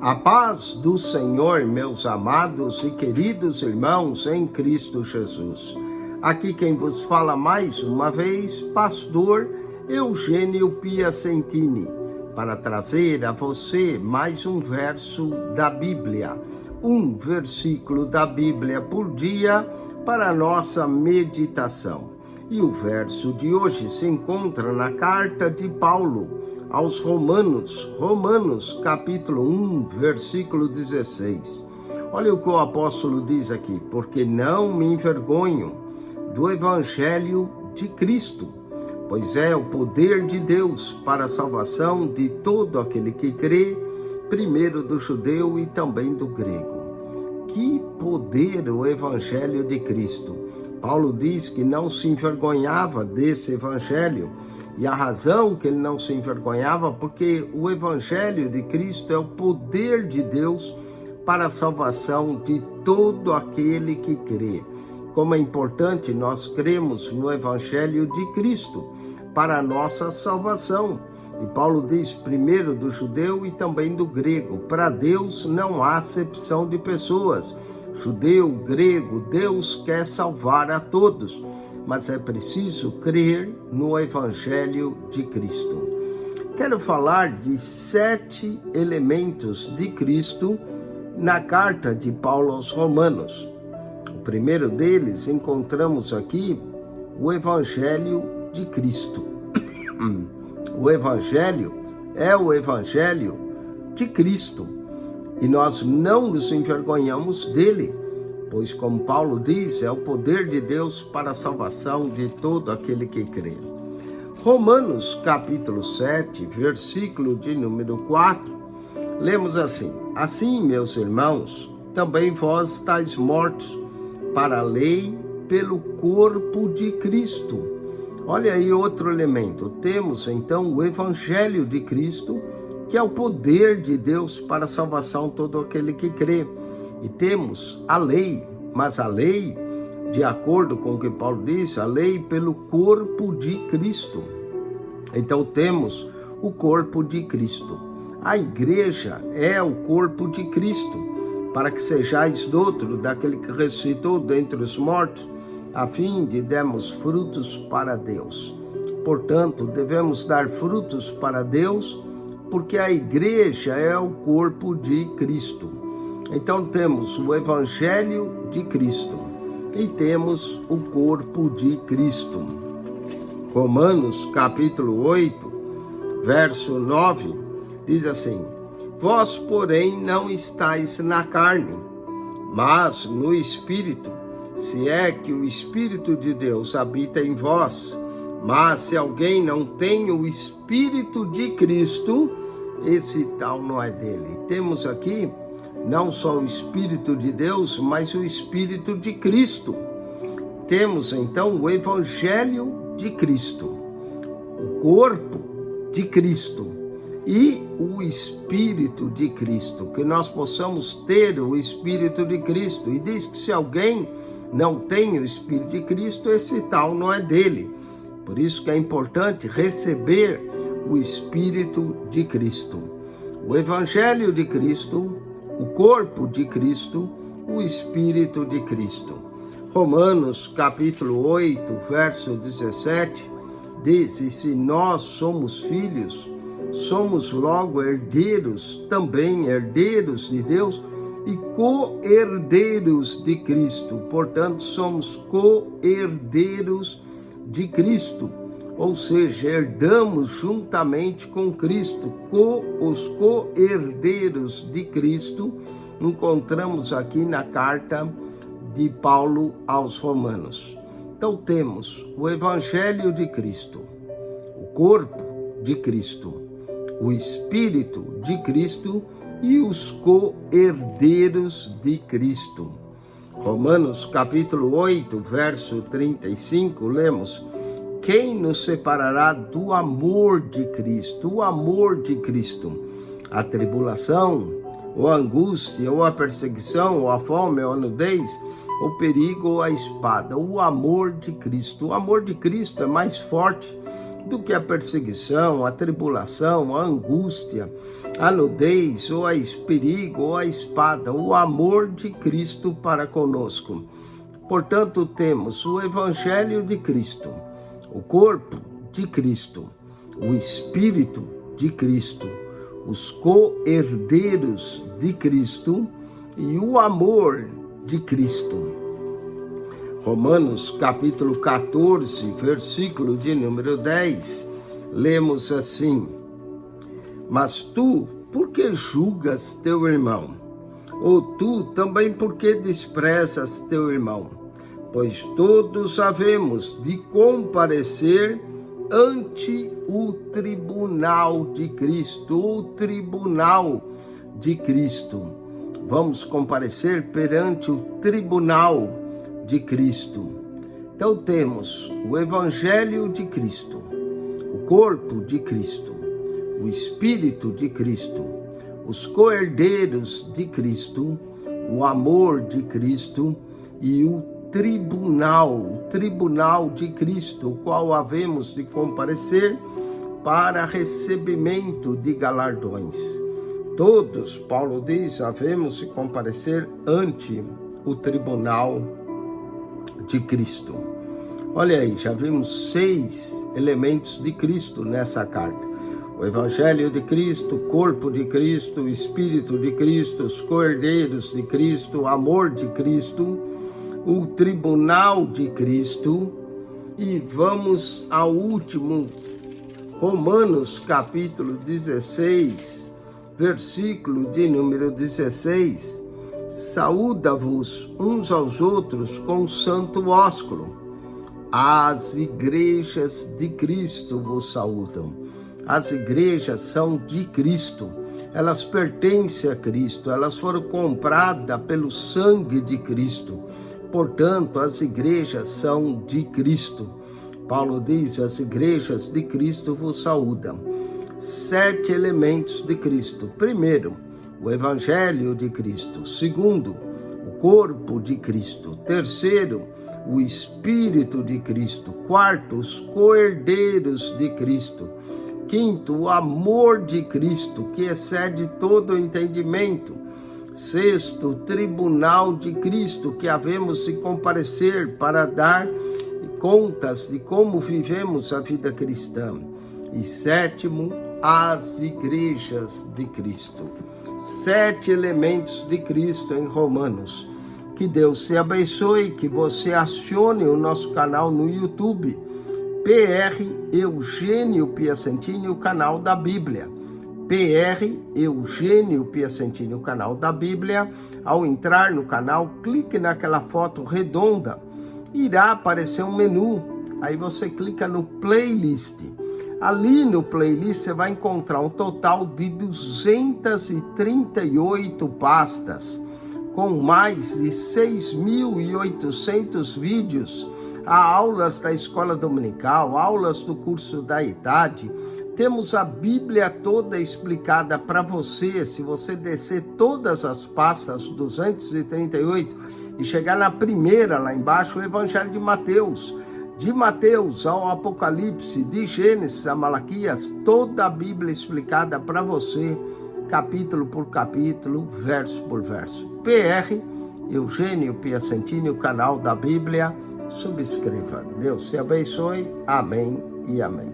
A paz do Senhor, meus amados e queridos irmãos em Cristo Jesus. Aqui quem vos fala mais uma vez, pastor Eugênio Piacentini, para trazer a você mais um verso da Bíblia, um versículo da Bíblia por dia para a nossa meditação. E o verso de hoje se encontra na carta de Paulo aos Romanos capítulo 1, versículo 16. Olha o que o apóstolo diz aqui: porque não me envergonho do evangelho de Cristo, pois é o poder de Deus para a salvação de todo aquele que crê, primeiro do judeu e também do grego. Que poder o evangelho de Cristo! Paulo diz que não se envergonhava desse evangelho, e a razão que ele não se envergonhava, porque o evangelho de Cristo é o poder de Deus para a salvação de todo aquele que crê. Como é importante nós cremos no evangelho de Cristo para a nossa salvação. E Paulo diz primeiro do judeu e também do grego. Para Deus não há acepção de pessoas. Judeu, grego, Deus quer salvar a todos, mas é preciso crer no evangelho de Cristo. Quero falar de 7 elementos de Cristo na carta de Paulo aos Romanos. O primeiro deles encontramos aqui o evangelho de Cristo. O evangelho é o evangelho de Cristo e nós não nos envergonhamos dele, pois, como Paulo diz, é o poder de Deus para a salvação de todo aquele que crê. Romanos capítulo 7, versículo de número 4, lemos assim: assim, meus irmãos, também vós estáis mortos para a lei pelo corpo de Cristo. Olha aí outro elemento. Temos então o evangelho de Cristo, que é o poder de Deus para a salvação de todo aquele que crê. E temos a lei, mas a lei, de acordo com o que Paulo disse, a lei pelo corpo de Cristo. Então temos o corpo de Cristo. A igreja é o corpo de Cristo, para que sejais douto daquele que ressuscitou dentre os mortos, a fim de darmos frutos para Deus. Portanto, devemos dar frutos para Deus, porque a igreja é o corpo de Cristo. Então temos o evangelho de Cristo e temos o corpo de Cristo. Romanos capítulo 8, verso 9, diz assim: vós, porém, não estáis na carne, mas no Espírito, se é que o Espírito de Deus habita em vós. Mas se alguém não tem o Espírito de Cristo, esse tal não é dele. Temos aqui não só o Espírito de Deus, mas o Espírito de Cristo. Temos então o Evangelho de Cristo, o corpo de Cristo e o Espírito de Cristo. Que nós possamos ter o Espírito de Cristo. E diz que se alguém não tem o Espírito de Cristo, esse tal não é dele. Por isso que é importante receber o Espírito de Cristo. O Evangelho de Cristo, o corpo de Cristo, o Espírito de Cristo. Romanos capítulo 8, verso 17, diz: e se nós somos filhos, somos logo herdeiros, também herdeiros de Deus e co-herdeiros de Cristo. Portanto, somos co-herdeiros de Cristo, ou seja, herdamos juntamente com Cristo. Os co-herdeiros de Cristo encontramos aqui na carta de Paulo aos Romanos. Então temos o evangelho de Cristo, o corpo de Cristo, o Espírito de Cristo e os co-herdeiros de Cristo. Romanos capítulo 8, verso 35, lemos: quem nos separará do amor de Cristo? O amor de Cristo. A tribulação, ou a angústia, ou a perseguição, ou a fome, ou a nudez, o perigo ou a espada. O amor de Cristo. O amor de Cristo é mais forte do que a perseguição, a tribulação, a angústia, a nudez, ou a perigo, ou a espada, o amor de Cristo para conosco. Portanto, temos o Evangelho de Cristo, o corpo de Cristo, o Espírito de Cristo, os co-herdeiros de Cristo e o amor de Cristo. Romanos capítulo 14, versículo de número 10, lemos assim: Mas tu, por que julgas teu irmão? Ou tu também por que desprezas teu irmão? Pois todos havemos de comparecer ante o tribunal de Cristo, o tribunal de Cristo. Vamos comparecer perante o tribunal de Cristo. Então temos o Evangelho de Cristo, o corpo de Cristo, o Espírito de Cristo, os co-herdeiros de Cristo, o amor de Cristo e o tribunal de Cristo, o qual havemos de comparecer para recebimento de galardões. Todos, Paulo diz, havemos de comparecer ante o tribunal de Cristo. Olha aí, já vimos 6 elementos de Cristo nessa carta. O Evangelho de Cristo, o corpo de Cristo, o Espírito de Cristo, os co-herdeiros de Cristo, o amor de Cristo, o tribunal de Cristo. E vamos ao último, Romanos capítulo 16, versículo de número 16. Saúda-vos uns aos outros com santo ósculo. As igrejas de Cristo vos saúdam. As igrejas são de Cristo. Elas pertencem a Cristo. Elas foram compradas pelo sangue de Cristo. Portanto, as igrejas são de Cristo. Paulo diz, as igrejas de Cristo vos saúdam. 7 elementos de Cristo. Primeiro, o Evangelho de Cristo. Segundo, o corpo de Cristo. Terceiro, o Espírito de Cristo. Quarto, os co-herdeiros de Cristo. Quinto, o amor de Cristo, que excede todo o entendimento. Sexto, o tribunal de Cristo, que havemos de comparecer para dar contas de como vivemos a vida cristã. E sétimo, as igrejas de Cristo. 7 elementos de Cristo em Romanos. Que Deus te abençoe, que você acione o nosso canal no YouTube, PR Eugênio Piacentini, o canal da Bíblia. PR Eugênio Piacentini, o canal da Bíblia. Ao entrar no canal, clique naquela foto redonda. Irá aparecer um menu. Aí você clica no playlist. Ali no playlist você vai encontrar um total de 238 pastas, com mais de 6.800 vídeos. Há aulas da escola dominical, aulas do curso da idade. Temos a Bíblia toda explicada para você. Se você descer todas as pastas, 238, e chegar na primeira lá embaixo, o Evangelho de Mateus. De Mateus ao Apocalipse, de Gênesis a Malaquias, toda a Bíblia explicada para você, capítulo por capítulo, verso por verso. PR Eugênio Piacentini, o canal da Bíblia. Subscreva. Deus te abençoe. Amém e amém.